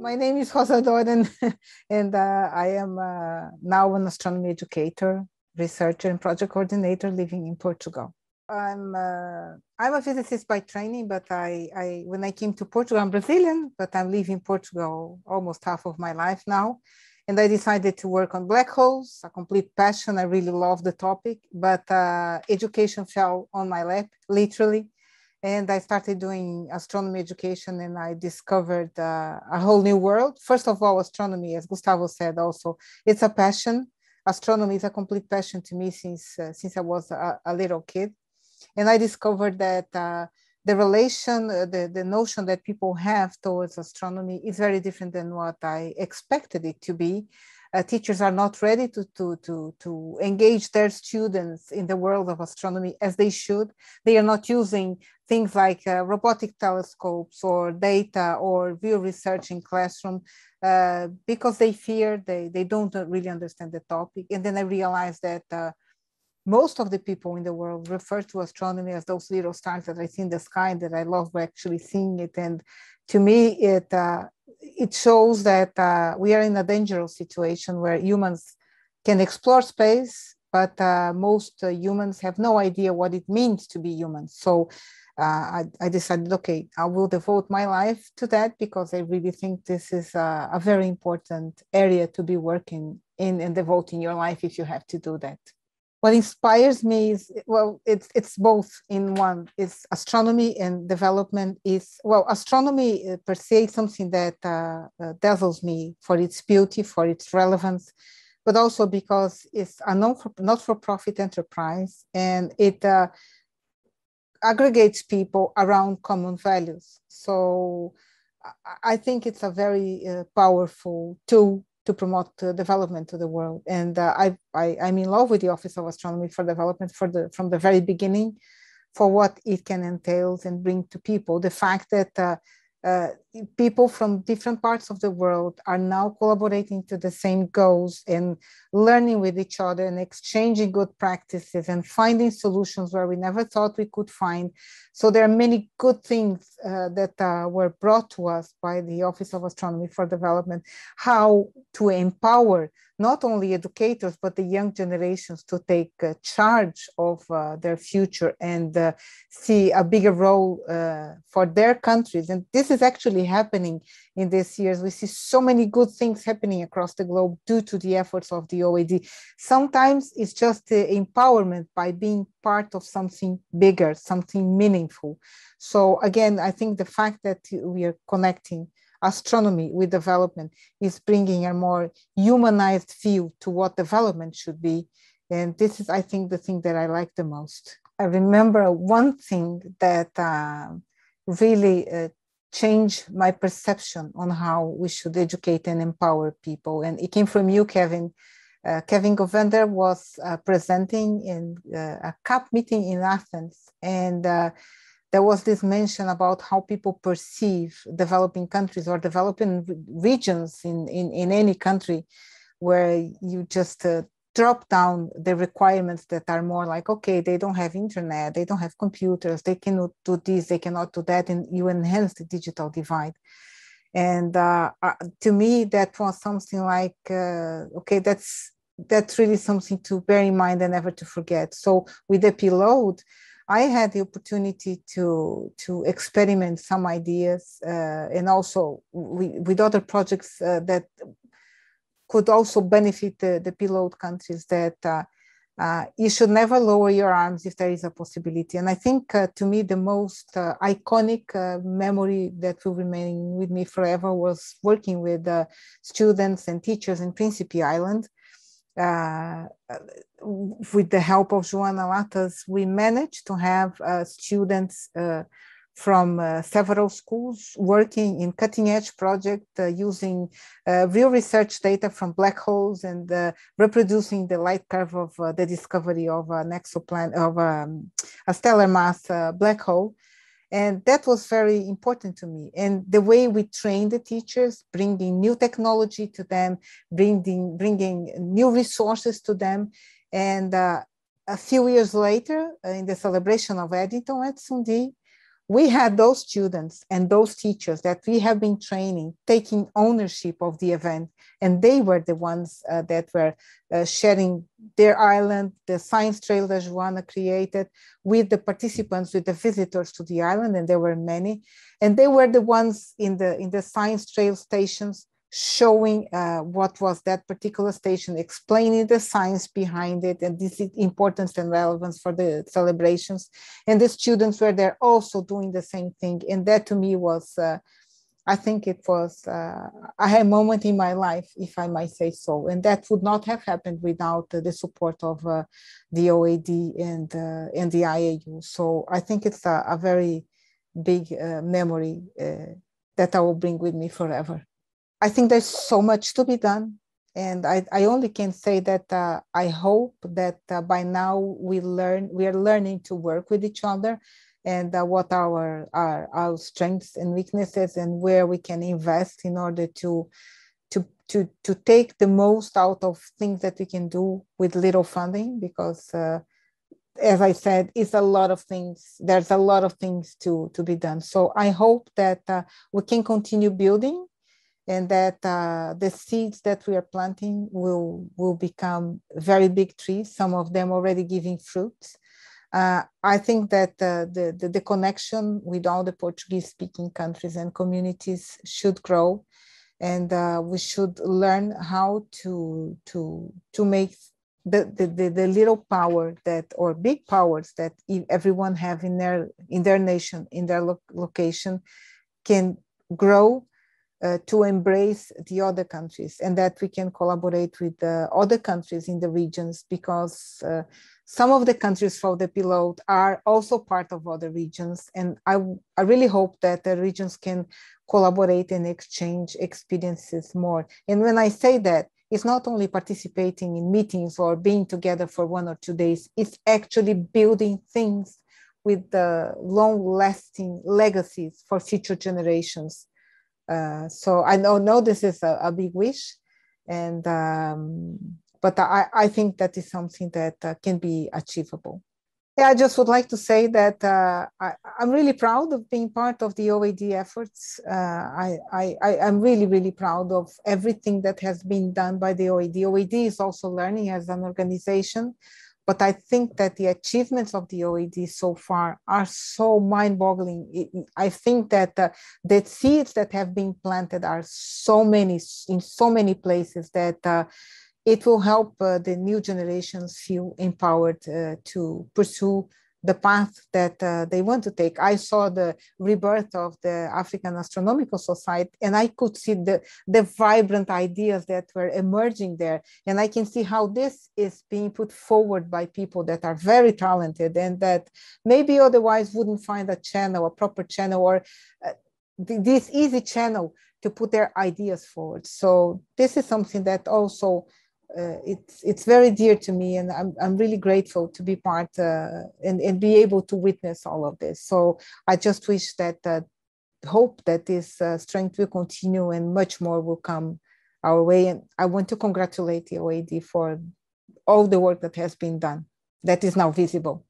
My name is Rosa Doran, and I am now an astronomy educator, researcher, and project coordinator living in Portugal. I'm a physicist by training, but when I came to Portugal, I'm Brazilian, but I'm living in Portugal almost half of my life now. And I decided to work on black holes, a complete passion. I really love the topic, but education fell on my lap, literally. And I started doing astronomy education, and I discovered a whole new world. First of all, astronomy, as Gustavo said also, it's a passion. Astronomy is a complete passion to me since I was a little kid. And I discovered that the relation, the notion that people have towards astronomy is very different than what I expected it to be. Teachers are not ready to engage their students in the world of astronomy as they should. They are not using things like robotic telescopes or data or view research in classroom because they fear, they don't really understand the topic. And then I realized that most of the people in the world refer to astronomy as those little stars that I see in the sky, that I love actually seeing it. And to me, it shows that we are in a dangerous situation where humans can explore space, but most humans have no idea what it means to be human. So I decided, okay, I will devote my life to that because I really think this is a very important area to be working in and devoting your life if you have to do that. What inspires me is, well, it's both in one. It's astronomy and development is, well, astronomy per se is something that dazzles me for its beauty, for its relevance, but also because it's a not-for-profit enterprise, and it aggregates people around common values. So I think it's a very powerful tool to promote development to the world. And I'm in love with the Office of Astronomy for Development from the very beginning, for what it can entail and bring to people. The fact that people from different parts of the world are now collaborating to the same goals and learning with each other and exchanging good practices and finding solutions where we never thought we could find. So there are many good things that were brought to us by the Office of Astronomy for Development, how to empower not only educators, but the young generations to take charge of their future and see a bigger role for their countries. And this is actually happening in these years. We see so many good things happening across the globe due to the efforts of the OAD. Sometimes it's just the empowerment by being part of something bigger, something meaningful. So again, I think the fact that we are connecting astronomy with development is bringing a more humanized view to what development should be. And this is, I think, the thing that I like the most. I remember one thing that really changed my perception on how we should educate and empower people. And it came from you, Kevin. Kevin Govender was presenting in a CAP meeting in Athens. And there was this mention about how people perceive developing countries or developing regions in any country, where you just drop down the requirements that are more like, okay, they don't have internet, they don't have computers, they cannot do this, they cannot do that, and you enhance the digital divide. And to me, that was something like, okay, that's really something to bear in mind and never to forget. So with the PLOAD, I had the opportunity to experiment some ideas and also with other projects that could also benefit the PLOAD countries, that you should never lower your arms if there is a possibility. And I think to me, the most iconic memory that will remain with me forever was working with students and teachers in Principe Island. With the help of Joana Latas, we managed to have students from several schools working in cutting-edge project using real research data from black holes and reproducing the light curve of the discovery of an exoplanet, of a stellar mass black hole. And that was very important to me. And the way we train the teachers, bringing new technology to them, bringing new resources to them. And a few years later, in the celebration of Eddington at Sundee, we had those students and those teachers that we have been training, taking ownership of the event. And they were the ones that were sharing their island, the science trail that Joanna created with the participants, with the visitors to the island, and there were many. And they were the ones in the science trail stations showing what was that particular station, explaining the science behind it and this importance and relevance for the celebrations. And the students were there also doing the same thing. And that to me was, I think it was a moment in my life, if I might say so. And that would not have happened without the support of the OAD and the IAU. So I think it's a very big memory that I will bring with me forever. I think there's so much to be done. And I only can say that I hope that by now we are learning to work with each other and what our strengths and weaknesses and where we can invest in order to take the most out of things that we can do with little funding, because as I said, it's a lot of things. There's a lot of things to be done. So I hope that we can continue building, and that the seeds that we are planting will become very big trees, some of them already giving fruits. I think that the connection with all the Portuguese-speaking countries and communities should grow, and we should learn how to make the little power that, or big powers that everyone have in their nation, in their location, can grow to embrace the other countries, and that we can collaborate with the other countries in the regions, because some of the countries for the PLOAD are also part of other regions. And I really hope that the regions can collaborate and exchange experiences more. And when I say that, it's not only participating in meetings or being together for 1 or 2 days, it's actually building things with the long-lasting legacies for future generations. So I know this is a big wish, and but I think that is something that can be achievable. Yeah, I just would like to say that I'm really proud of being part of the OAD efforts. I'm really, really proud of everything that has been done by the OAD. OAD is also learning as an organization, but I think that the achievements of the OAD so far are so mind-boggling. I think that the seeds that have been planted are so many in so many places that it will help the new generations feel empowered to pursue the path that they want to take. I saw the rebirth of the African Astronomical Society, and I could see the vibrant ideas that were emerging there. And I can see how this is being put forward by people that are very talented and that maybe otherwise wouldn't find a channel, a proper channel, or this easy channel to put their ideas forward. So this is something that also it's very dear to me, and I'm really grateful to be part and be able to witness all of this. So I just wish that hope that this strength will continue and much more will come our way. And I want to congratulate the OAD for all the work that has been done that is now visible.